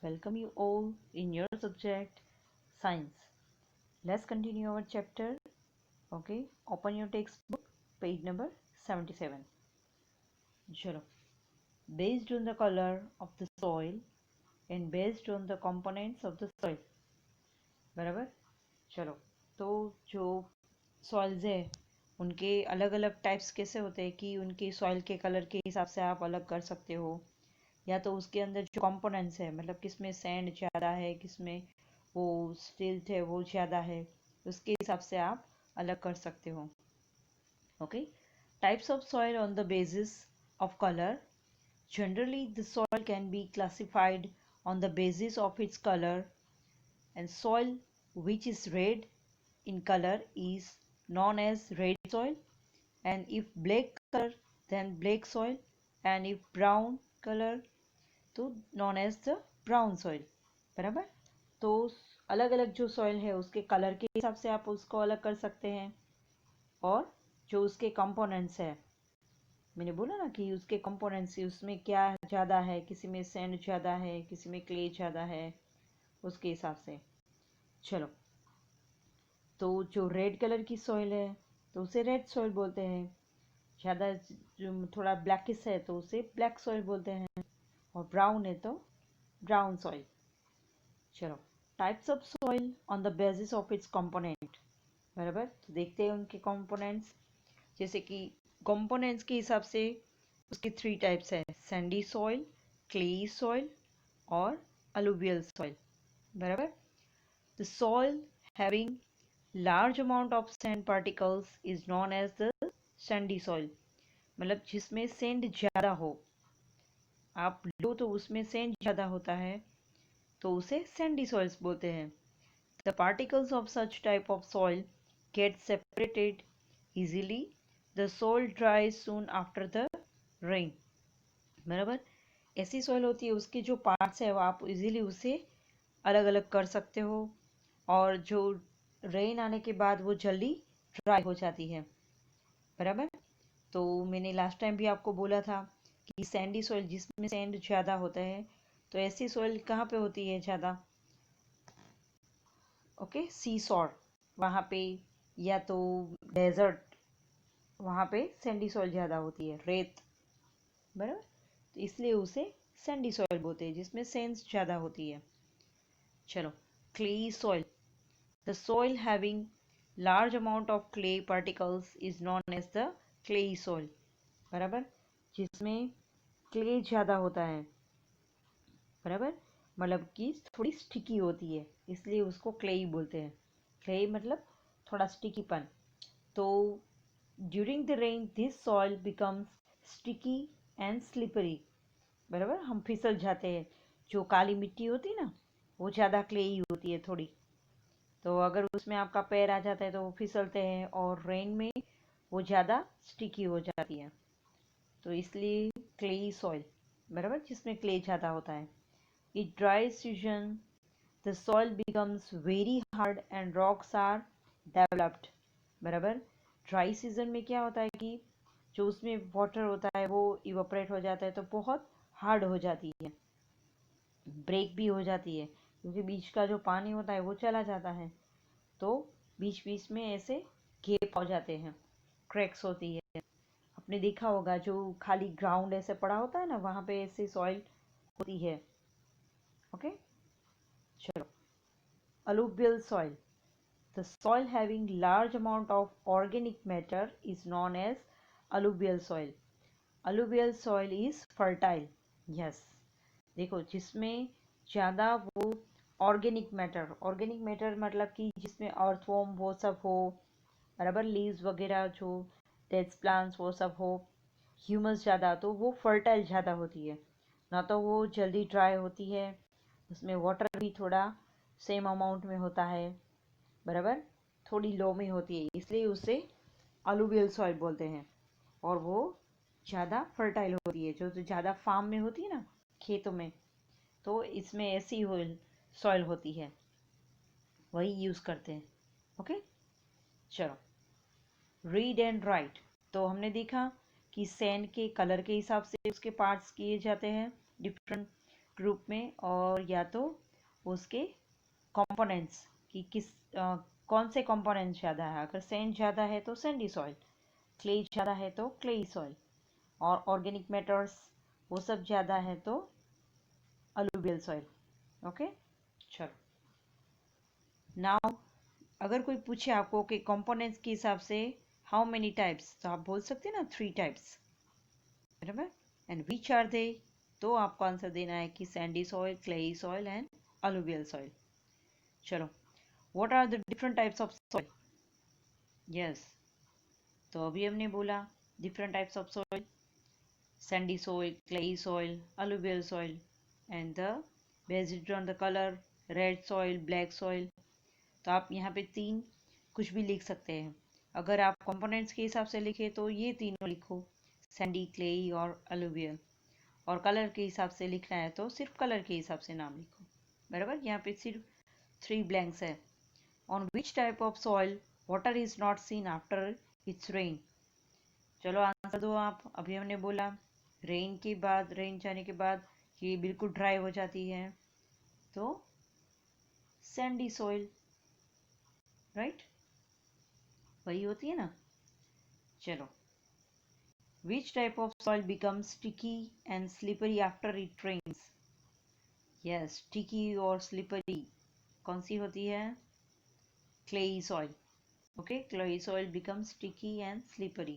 welcome you all in your subject science. Let's continue our chapter. Okay, open your textbook, page number 77. चलो, based on the color of the soil and based on the components of the soil. बराबर. चलो, तो जो soils है उनके अलग अलग types कैसे होते हैं कि उनके सॉइल के कलर के हिसाब से आप अलग कर सकते हो, या तो उसके अंदर जो कंपोनेंट्स है, मतलब किसमें सैंड ज़्यादा है, किसमें वो स्टिल्ट है वो ज़्यादा है, उसके हिसाब से आप अलग कर सकते हो. Okay, types of soil on the basis of colour. Generally the soil can be classified on the basis of its color, and soil which is red in color is known as red soil, and if black color then black soil, and if brown color तो known as the brown soil. बराबर. तो अलग अलग जो soil है उसके colour के हिसाब से आप उसको अलग कर सकते हैं, और जो उसके कंपोनेंट्स है, मैंने बोला ना कि उसके कंपोनेंट्स उसमें क्या ज़्यादा है, किसी में सैंड ज़्यादा है, किसी में क्ले ज़्यादा है, उसके हिसाब से. चलो, तो जो रेड कलर की सॉइल है तो उसे रेड सॉइल बोलते हैं. ज़्यादा जो थोड़ा ब्लैकिश है तो उसे ब्लैक सॉइल बोलते हैं, और ब्राउन है तो ब्राउन सॉइल. चलो, types of soil on the basis of its component. बराबर. तो देखते हैं उनके कंपोनेंट्स. जैसे कि कंपोनेंट्स के हिसाब से उसके 3 टाइप्स है: सैंडी सॉइल, क्ले सॉइल और अलुवियल सॉइल. बराबर. The soil having large amount of sand particles is known as the sandy soil. मतलब जिसमें सैंड ज़्यादा हो, आप लो तो उसमें सैंड ज़्यादा होता है तो उसे सैंडी सॉइल्स बोलते हैं. The particles of such type of soil get separated easily. The soil ड्राइज soon after the rain. बराबर. ऐसी सॉइल होती है उसके जो पार्ट्स है वो आप इजीली उसे अलग अलग कर सकते हो, और जो रेन आने के बाद वो जल्दी ड्राई हो जाती है. बराबर. तो मैंने लास्ट टाइम भी आपको बोला था कि सैंडी सॉइल जिसमें सैंड ज़्यादा होता है, तो ऐसी सॉइल कहाँ पे होती है ज़्यादा? ओके, सी शोर वहाँ पे, या तो डेजर्ट, वहाँ पे सैंडी सॉइल ज़्यादा होती है, रेत. बराबर. तो इसलिए उसे सैंडी सॉइल बोलते हैं जिसमें सैंड ज़्यादा होती है. चलो, clay soil. The soil having large amount of clay particles is known as the clay soil. बराबर. जिसमें क्ले ज़्यादा होता है. बराबर. मतलब कि थोड़ी स्टिकी होती है, इसलिए उसको क्ले ही बोलते हैं. क्ले मतलब थोड़ा स्टिकीपन. तो during the rain this soil becomes sticky and slippery. बराबर. हम फिसल जाते हैं. जो काली मिट्टी होती है ना, वो ज़्यादा क्ले ही होती है थोड़ी, तो अगर उसमें आपका पैर आ जाता है तो वो फिसलते हैं, और रेन में वो ज़्यादा स्टिकी हो जाती है. तो इसलिए क्ले सॉइल. बराबर. जिसमें क्ले ज़्यादा होता है. It dry season, the soil becomes very hard and rocks are developed. बराबर. ड्राई सीजन में क्या होता है कि जो उसमें वाटर होता है वो इवोपरेट हो जाता है, तो बहुत हार्ड हो जाती है, ब्रेक भी हो जाती है, क्योंकि बीच का जो पानी होता है वो चला जाता है, तो बीच बीच में ऐसे गैप हो जाते हैं, क्रैक्स होती है. आपने देखा होगा जो खाली ग्राउंड ऐसे पड़ा होता है ना, वहाँ पे ऐसे सॉइल होती है. ओके. चलो, alluvial soil. The soil having large amount of organic matter is known as alluvial soil. Alluvial soil is fertile. Yes. देखो, जिसमें ज़्यादा वो ऑर्गेनिक मैटर मतलब कि जिसमें अर्थवॉर्म वो सब हो, बराबर, लीव्स वगैरह जो डेड प्लांट्स वो सब हो, ह्यूमस ज़्यादा, तो वो फर्टाइल ज़्यादा होती है. ना तो वो जल्दी ड्राई होती है, उसमें वाटर भी थोड़ा सेम अमाउंट में होता है. बराबर. थोड़ी लो में होती है, इसलिए उसे अलुवियल सॉइल बोलते हैं, और वो ज़्यादा फर्टाइल होती है. जो ज़्यादा फार्म में होती है ना, खेतों में, तो इसमें ऐसी सॉइल होती है, वही यूज़ करते हैं. ओके. चलो, रीड एंड राइट. तो हमने देखा कि सैंड के कलर के हिसाब से उसके पार्ट्स किए जाते हैं डिफरेंट. ग्रुप में, और या तो उसके कंपोनेंट्स कि कौन से कंपोनेंट्स ज़्यादा है। अगर सैंड ज़्यादा है तो सैंडी सॉइल, क्ले ज़्यादा है तो क्लेई सॉइल, और ऑर्गेनिक मैटर्स वो सब ज़्यादा है तो अलुवियल सॉइल। ओके, चलो नाउ अगर कोई पूछे आपको कि कंपोनेंट्स के हिसाब से हाउ मेनी टाइप्स, तो आप बोल सकते हैं ना 3 टाइप्स, बराबर। एंड विच आर दे, तो आपको आंसर देना है कि sandy soil, clayey soil and alluvial soil. चलो, what are the different types of soil? Yes, तो अभी हमने बोला different types of soil, sandy soil, clayey soil, alluvial soil, and the based on the colour, red soil, black soil. तो आप यहाँ पे 3 कुछ भी लिख सकते हैं। अगर आप कंपोनेंट्स के हिसाब से लिखे तो ये तीनों लिखो, सैंडी, क्लेई और अलुवियल। और कलर के हिसाब से लिखना है तो सिर्फ कलर के हिसाब से नाम लिखो, बराबर। यहाँ पे सिर्फ 3 ब्लैंक्स है। On which type of soil water is not seen after it's rain? चलो आंसर दो आप। अभी हमने बोला रेन के बाद, रेन जाने के बाद ये बिल्कुल ड्राई हो जाती है, तो सैंडी सॉइल, राइट, वही होती है ना। चलो, which type of soil becomes sticky and slippery after it rains? Yes, sticky और slippery कौन सी होती है? Clayey soil. Okay, clayey soil becomes sticky and slippery.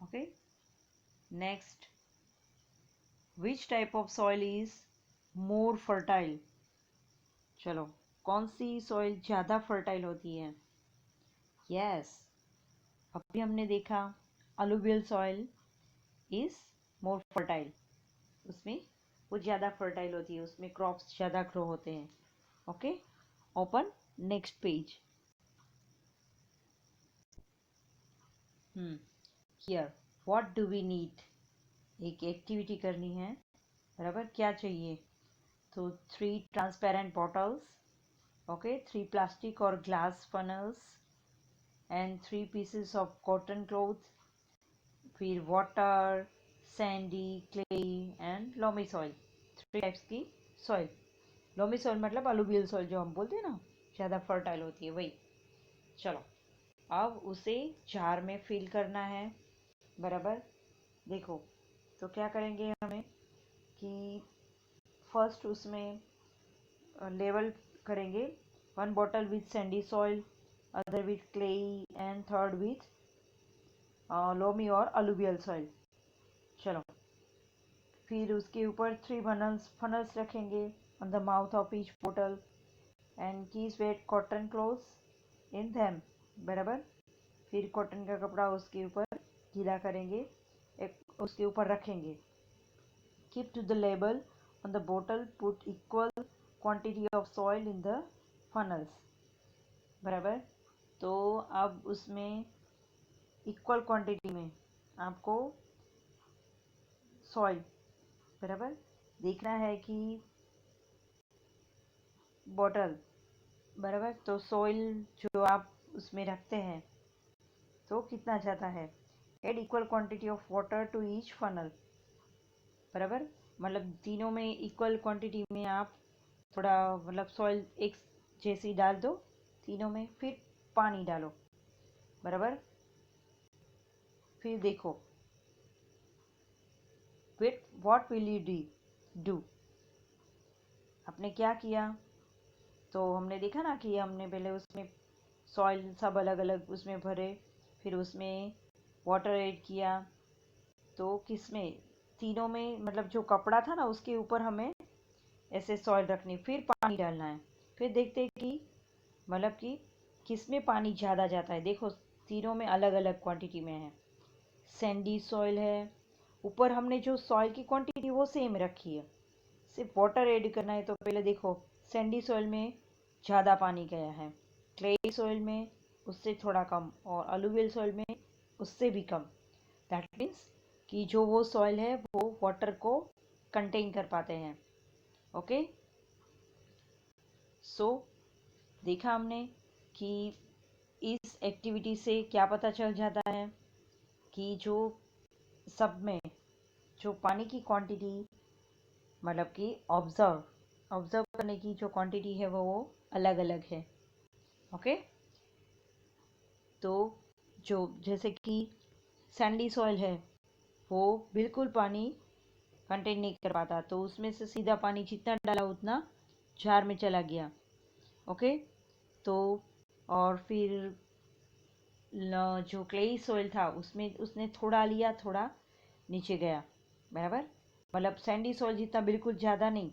Okay, next, which type of soil is more fertile? चलो, कौन सी soil ज़्यादा fertile होती है? Yes, अभी हमने देखा alluvial soil is more fertile. उसमें वो ज़्यादा फर्टाइल होती है, उसमें क्रॉप्स ज़्यादा ग्रो होते हैं। Okay, open next page. Here what do we need, एक एक्टिविटी करनी है, बराबर। क्या चाहिए? तो 3 ट्रांसपेरेंट बॉटल्स, ओके, 3 प्लास्टिक और glass funnels, and 3 pieces of cotton cloth, फिर water, sandy, clay and loamy soil. 3 types की सॉइल। लोमी सॉइल मतलब अलुवियल सॉइल जो हम बोलते हैं ना, ज़्यादा फर्टाइल होती है, वही। चलो, अब उसे जार में फिल करना है, बराबर। देखो, तो क्या करेंगे हमें कि फर्स्ट उसमें लेवल करेंगे, 1 bottle with sandy soil, other with clayey and third with loamy और अलुवियल सॉइल। चलो, फिर उसके ऊपर 3 फनल्स रखेंगे on the mouth of each बोतल and keep wet cotton cloths in them, बराबर। फिर कॉटन का कपड़ा उसके ऊपर गीला करेंगे, एक उसके ऊपर रखेंगे। Keep to the label on the बोतल, put equal quantity of soil in the funnels, बराबर। तो अब उसमें इक्वल क्वांटिटी में आपको सॉइल, बराबर, देखना है कि बॉटल, बराबर, तो सॉइल जो आप उसमें रखते हैं तो कितना जाता है। Add equal quantity of water to each funnel, बराबर, मतलब तीनों में इक्वल क्वांटिटी में आप थोड़ा मतलब सॉइल एक जैसी डाल दो तीनों में, फिर पानी डालो, बराबर। फिर देखो, with what will you do, आपने क्या किया। तो हमने देखा ना कि हमने पहले उसमें सॉइल सब अलग अलग उसमें भरे, फिर उसमें वाटर ऐड किया, तो किसमें, तीनों में, मतलब जो कपड़ा था ना उसके ऊपर हमें ऐसे सॉइल रखनी, फिर पानी डालना है। फिर देखते हैं कि मतलब कि किस में पानी ज़्यादा जाता है। देखो, तीनों में अलग अलग क्वांटिटी में है। सैंडी सॉइल है, ऊपर हमने जो सॉइल की क्वांटिटी वो सेम रखी है, सिर्फ वाटर ऐड करना है। तो पहले देखो, सैंडी सॉइल में ज़्यादा पानी गया है, क्ले सॉइल में उससे थोड़ा कम, और अलुवियल सॉइल में उससे भी कम। दैट मीन्स कि जो वो सॉइल है वो वाटर को कंटेन कर पाते हैं। ओके, सो देखा हमने कि इस एक्टिविटी से क्या पता चल जाता है कि जो सब में जो पानी की क्वांटिटी मतलब कि ऑब्जर्व करने की जो क्वांटिटी है वो अलग अलग है। ओके, तो जो जैसे कि सैंडी सॉइल है वो बिल्कुल पानी कंटेन नहीं कर पाता, तो उसमें से सीधा पानी जितना डाला उतना जार में चला गया। ओके, तो और फिर जो क्लेई सॉइल था उसमें उसने थोड़ा लिया, थोड़ा नीचे गया, बराबर। मतलब सैंडी सॉइल जितना बिल्कुल ज़्यादा नहीं,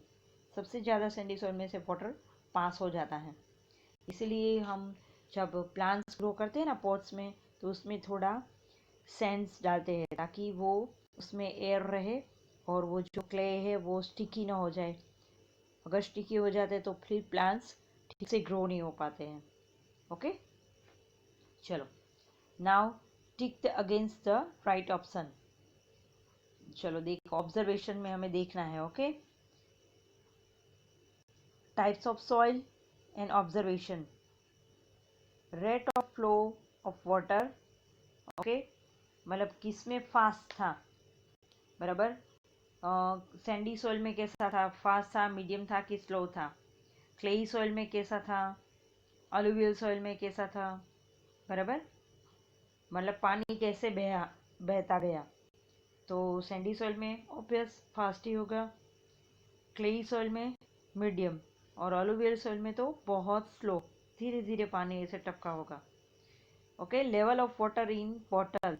सबसे ज़्यादा सैंडी सॉइल में से वाटर पास हो जाता है। इसीलिए हम जब प्लांट्स ग्रो करते हैं ना पॉट्स में, तो उसमें थोड़ा सैंड्स डालते हैं ताकि वो उसमें एयर रहे और वो जो क्ले है वो स्टिकी ना हो जाए। अगर स्टिकी हो जाते तो फिर प्लांट्स ठीक से ग्रो नहीं हो पाते हैं। ओके, चलो, now tick the against the right option. चलो देखो, ऑब्जर्वेशन में हमें देखना है। Okay, types of soil and observation, rate of flow of water. Okay, मतलब किसमें फास्ट था, बराबर। सैंडी सॉइल में कैसा था, फास्ट था, मीडियम था कि स्लो था। क्लेई सॉइल में कैसा था, अलुवियल सॉइल में कैसा था, बराबर। मतलब पानी कैसे बहता गया। तो सैंडी सॉइल में ऑब्वियस फास्ट ही होगा, क्लेई सॉइल में मीडियम, और अलुवियल सॉइल में तो बहुत स्लो, धीरे धीरे पानी ऐसे टपका होगा। Okay, level of water in bottle,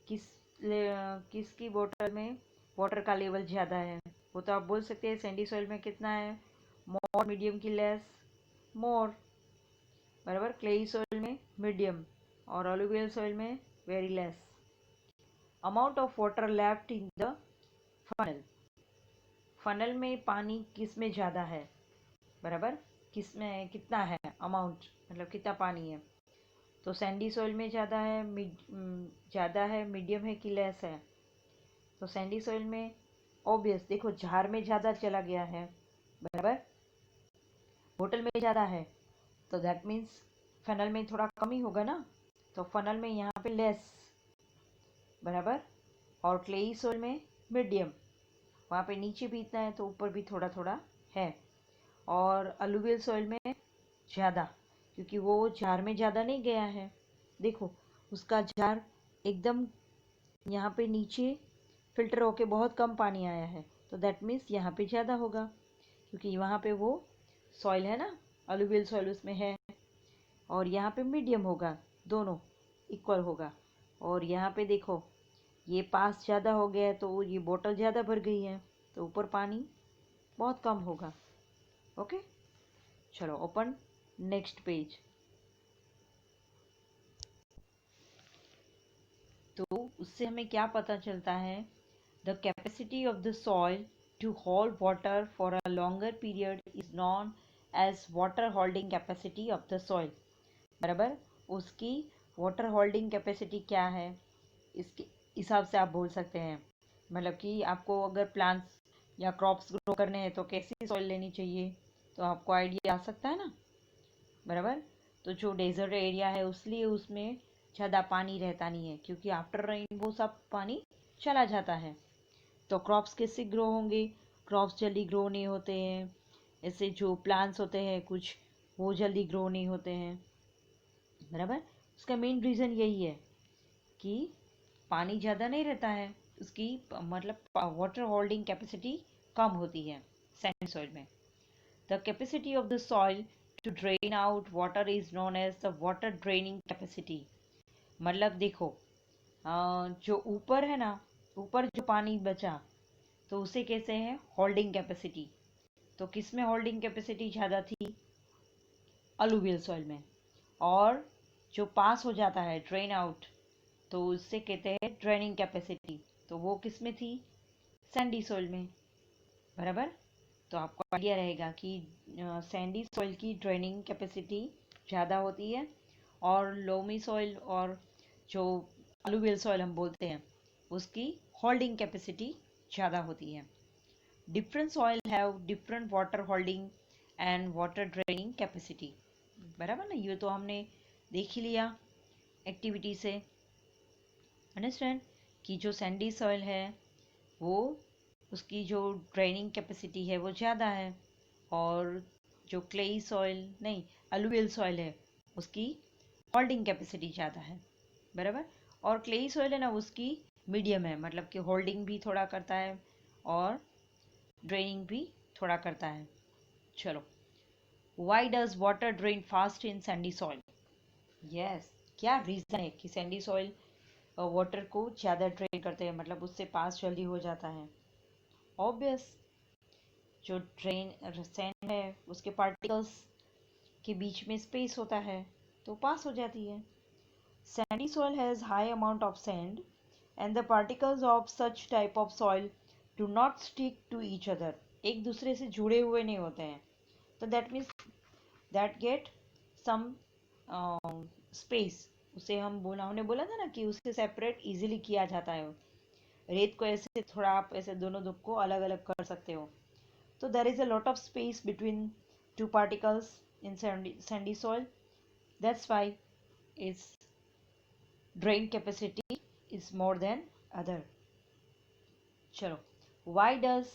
किस किसकी बोतल में वाटर का लेवल ज़्यादा है, वो तो आप बोल सकते हैं सैंडी सॉइल में कितना है, मोर, मीडियम की लेस, मोर, बराबर। क्लेई सॉइल में मीडियम और अलुवियल सॉइल में very less. Amount of water left in the funnel, funnel में पानी किस में ज़्यादा है, बराबर, किस में कितना है, अमाउंट मतलब कितना पानी है। तो सैंडी सॉइल में ज़्यादा है, ज़्यादा है, मीडियम है कि लेस है। तो सैंडी सॉइल में ऑब्वियस देखो जार में ज़्यादा चला गया है, बराबर, बोतल में ज़्यादा है, तो दैट मीन्स फनल में थोड़ा कम ही होगा ना। तो फनल में यहाँ पे लेस, बराबर। और क्लेई सॉइल में मीडियम, वहाँ पे नीचे भी इतना है तो ऊपर भी थोड़ा थोड़ा है। और अलुवियल सॉइल में ज़्यादा, क्योंकि वो जार में ज़्यादा नहीं गया है। देखो उसका जार एकदम यहाँ पे नीचे फिल्टर होके बहुत कम पानी आया है, तो दैट मीन्स यहाँ पे ज़्यादा होगा, क्योंकि वहाँ पे वो सॉइल है ना, अलुवियल सॉइल उसमें है। और यहाँ पे मीडियम होगा, दोनों इक्वल होगा। और यहाँ पे देखो ये पास ज़्यादा हो गया है तो ये बोतल ज़्यादा भर गई है, तो ऊपर पानी बहुत कम होगा। ओके, चलो ओपन नेक्स्ट पेज। तो उससे हमें क्या पता चलता है, the capacity of the soil to hold water for a longer period is known as water holding capacity of the soil, बराबर। उसकी वाटर होल्डिंग कैपेसिटी क्या है, इसके हिसाब से आप बोल सकते हैं। मतलब कि आपको अगर प्लांट्स या क्रॉप्स ग्रो करने हैं तो कैसी सॉइल लेनी चाहिए, तो आपको आइडिया आ सकता है ना, बराबर। तो जो डेजर्ट एरिया है उसलिए उसमें ज़्यादा पानी रहता नहीं है, क्योंकि आफ्टर रेन वो सब पानी चला जाता है। तो क्रॉप्स कैसे ग्रो होंगे, क्रॉप्स जल्दी ग्रो नहीं होते हैं। ऐसे जो प्लांट्स होते हैं कुछ, वो जल्दी ग्रो नहीं होते हैं, बराबर। उसका मेन रीज़न यही है कि पानी ज़्यादा नहीं रहता है, उसकी मतलब वाटर होल्डिंग कैपेसिटी कम होती है सैंड सॉइल में। The capacity of the soil to drain out water is known as the water draining capacity. मतलब देखो जो ऊपर है ना, ऊपर जो पानी बचा तो उसे कैसे है होल्डिंग कैपेसिटी। तो किस में होल्डिंग कैपेसिटी ज़्यादा थी, अलुवियल सॉइल में। और जो पास हो जाता है ड्रेन आउट, तो उससे कहते हैं ड्रेनिंग कैपेसिटी, तो वो किस में थी, सैंडी सॉइल में, बराबर। तो आपको आइडिया रहेगा कि सैंडी सॉइल की ड्रेनिंग कैपेसिटी ज़्यादा होती है, और लोमी सॉइल और जो अलुवियल सॉइल हम बोलते हैं उसकी होल्डिंग कैपेसिटी ज़्यादा होती है। Different soil have different water holding and water draining capacity, बराबर ना। ये तो हमने देख ही लिया एक्टिविटी से, अंडरस्टैंड, कि जो सैंडी सॉइल है वो उसकी जो ड्रेनिंग कैपेसिटी है वो ज़्यादा है, और जो क्लेई सॉइल नहीं अलुवियल सॉइल है उसकी होल्डिंग कैपेसिटी ज़्यादा है, बराबर। और क्लेई सॉइल है ना उसकी मीडियम है, मतलब कि होल्डिंग भी थोड़ा करता है और ड्रेनिंग भी थोड़ा करता है। चलो, why does water drain fast in Sandy soil? Yes, क्या रीज़न है कि सैंडी सॉइल वाटर को ज़्यादा ड्रेन करते हैं, मतलब उससे पास जल्दी हो जाता है? ऑब्वियस, जो ड्रेन सैंड है उसके पार्टिकल्स के बीच में स्पेस होता है तो पास हो जाती है। Sandy soil has high amount of sand and the particles of such type of soil do not stick to each other. एक दूसरे से जुड़े हुए नहीं होते हैं, तो that means that get some space. उसे हमने बोला था ना कि उसे सेपरेट इजीली किया जाता है। रेत को ऐसे थोड़ा आप ऐसे दोनों दुख को अलग अलग कर सकते हो, तो there is a lot of space between two particles in sandy soil. That's why its drain capacity is more than other. चलो, why does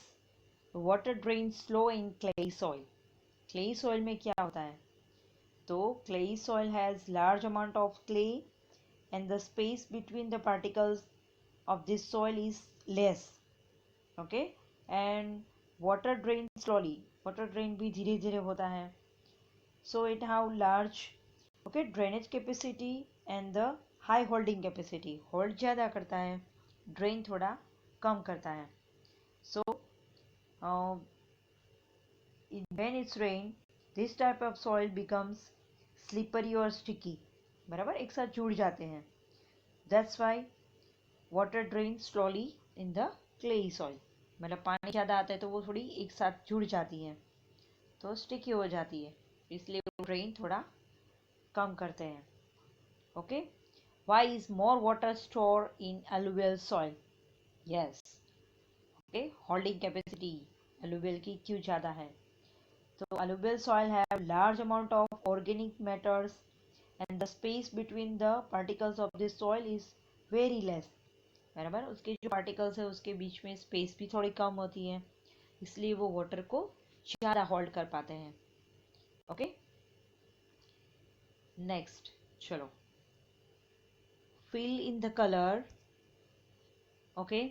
water drain slow in clay soil? Clay soil में क्या होता है? तो clay soil has large amount of clay and the space between the particles of this soil is less. Okay, and water drain slowly. Water drain भी धीरे धीरे होता है. So it have large drainage capacity and the high holding capacity. Hold ज़्यादा करता है, drain थोड़ा कम करता है. So uh, when it's rain, this type of soil becomes slippery or sticky. बराबर, एक साथ जुड़ जाते हैं. That's why water drains slowly in the clayey soil. मतलब पानी ज़्यादा आता है तो वो थोड़ी एक साथ जुड़ जाती हैं, तो स्टिकी हो जाती है, इसलिए वो ड्रेन थोड़ा कम करते हैं. Okay, why is more water stored in alluvial soil? Yes, okay, holding capacity alluvial की क्यों ज़्यादा है? तो alluvial soil have large amount of organic matters and the space between the particles of this soil is very less. बराबर, उसके जो particles है उसके बीच में स्पेस भी थोड़ी कम होती है, इसलिए वो वाटर को ज़्यादा होल्ड कर पाते हैं. ओके, नेक्स्ट चलो, fill in the color. Okay,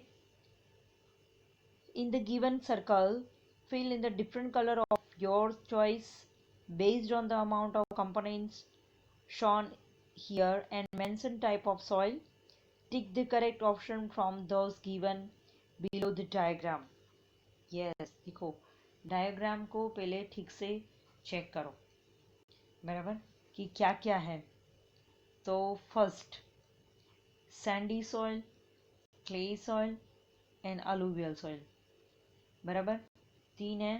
in the given circle, fill in the different color of your choice based on the amount of components shown here and mention type of soil. Tick the correct option from those given below the diagram. Yes, देखो diagram को पहले ठीक से check करो, बराबर, कि क्या क्या है. तो first Sandy soil, clay soil and alluvial soil, बराबर, तीन है.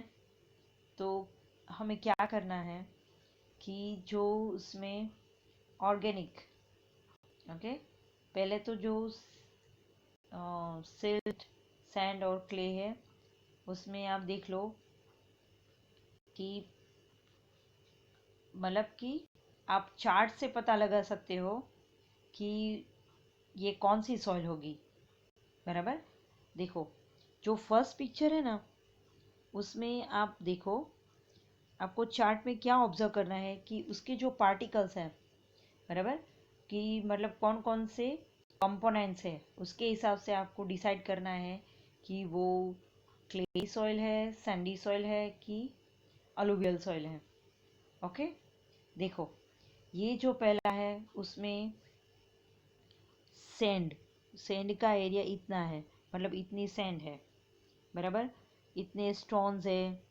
तो हमें क्या करना है कि जो उसमें ऑर्गेनिक, ओके, पहले तो जो सिल्ट, सैंड और क्ले है उसमें आप देख लो कि मतलब कि आप चार्ट से पता लगा सकते हो कि ये कौन सी सॉइल होगी, बराबर. देखो, जो फर्स्ट पिक्चर है ना उसमें आप देखो, आपको चार्ट में क्या ऑब्जर्व करना है कि उसके जो पार्टिकल्स हैं, बराबर, कि मतलब कौन कौन से कंपोनेंट्स है, उसके हिसाब से आपको डिसाइड करना है कि वो क्ले सॉइल है, सैंडी सॉइल है कि अलुवियल सॉइल है. ओके, देखो ये जो पहला है उसमें सैंड, सैंड का एरिया इतना है, मतलब इतनी सैंड है, बराबर, इतने स्टोन्स है,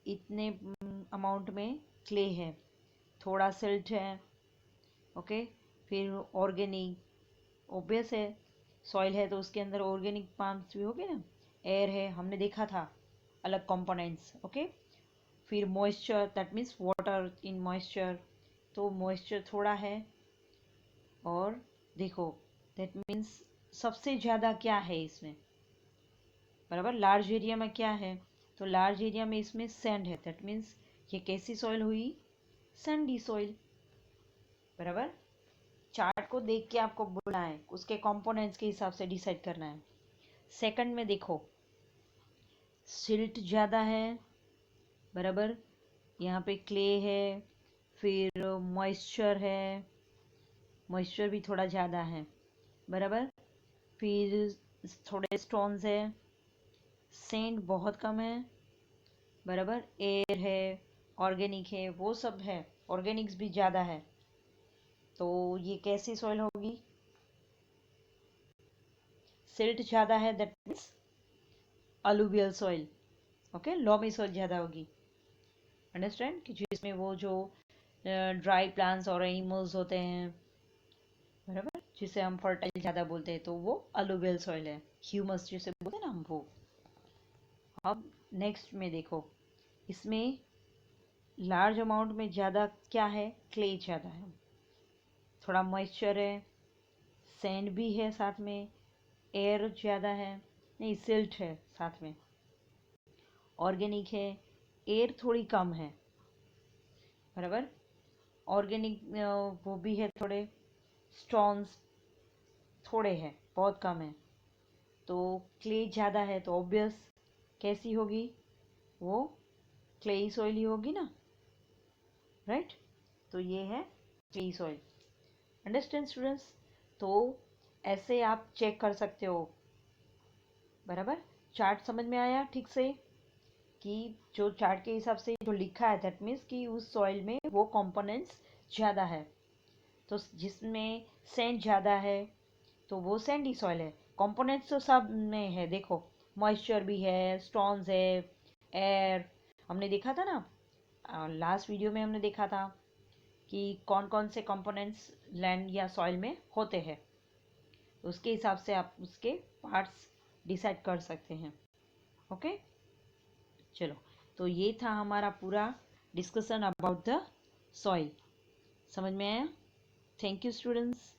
इतने अमाउंट में क्ले है, थोड़ा सिल्ट है. ओके, फिर ऑर्गेनिक, ओबियस है, सॉइल है तो उसके अंदर ऑर्गेनिक पार्ट्स भी होंगे ना, एयर है, हमने देखा था अलग कंपोनेंट्स. ओके, फिर moisture, that means water in moisture, तो मॉइस्चर थोड़ा है. और देखो, दैट मीन्स सबसे ज़्यादा क्या है इसमें, बराबर, लार्ज एरिया में क्या है, तो लार्ज एरिया में इसमें सैंड है, दैट मीन्स ये कैसी सॉइल हुई, सैंडी सॉइल, बराबर. चार्ट को देख के आपको बोलना है, उसके कंपोनेंट्स के हिसाब से डिसाइड करना है. सेकंड में देखो, सिल्ट ज़्यादा है, बराबर। यहाँ पे क्ले है, फिर मॉइस्चर है, मॉइस्चर भी थोड़ा ज़्यादा है, बराबर। फिर थोड़े स्टोन्स है, सेंड बहुत कम है, बराबर। एयर है, ऑर्गेनिक है, वो सब है, ऑर्गेनिक्स भी ज़्यादा है। तो ये कैसी सॉइल होगी? सिल्ट ज़्यादा है, that means alluvial soil. Okay, loamy soil ज़्यादा होगी, अंडरस्टैंड, कि जिसमें वो जो ड्राई प्लांट्स और एनिमल्स होते हैं, बराबर, जिसे हम फर्टाइल ज़्यादा बोलते हैं, तो वो अलुवियल सॉइल है, ह्यूमस जिसे बोलते हैं ना हम, वो। अब नेक्स्ट में देखो, इसमें लार्ज अमाउंट में ज़्यादा क्या है? क्ले ज़्यादा है, थोड़ा मॉइस्चर है, सैंड भी है साथ में, एयर ज़्यादा है, नहीं सिल्ट है साथ में, ऑर्गेनिक है, एयर थोड़ी कम है, बराबर। ऑर्गेनिक वो भी है, थोड़े स्टोन्स थोड़े हैं, बहुत कम है। तो क्ले ज़्यादा है तो ऑब्वियस कैसी होगी? वो क्लेई सॉइल ही होगी ना, राइट। तो ये है क्लेई सॉइल, अंडरस्टैंड स्टूडेंट्स। तो ऐसे आप चेक कर सकते हो, बराबर। चार्ट समझ में आया ठीक से? कि जो चार्ट के हिसाब से जो लिखा है, दैट मीन्स कि उस सॉइल में वो कंपोनेंट्स ज़्यादा है। तो जिसमें सैंड ज़्यादा है तो वो सैंडी सॉइल है। कंपोनेंट्स तो सब में है, देखो, मॉइस्चर भी है, स्टोन्स है, एयर। हमने देखा था ना, लास्ट वीडियो में हमने देखा था कि कौन कौन से कंपोनेंट्स लैंड या सॉइल में होते हैं। तो उसके हिसाब से आप उसके पार्ट्स डिसाइड कर सकते हैं। ओके, चलो। तो ये था हमारा पूरा डिस्कशन अबाउट द सॉइल, समझ में आया? Thank you students.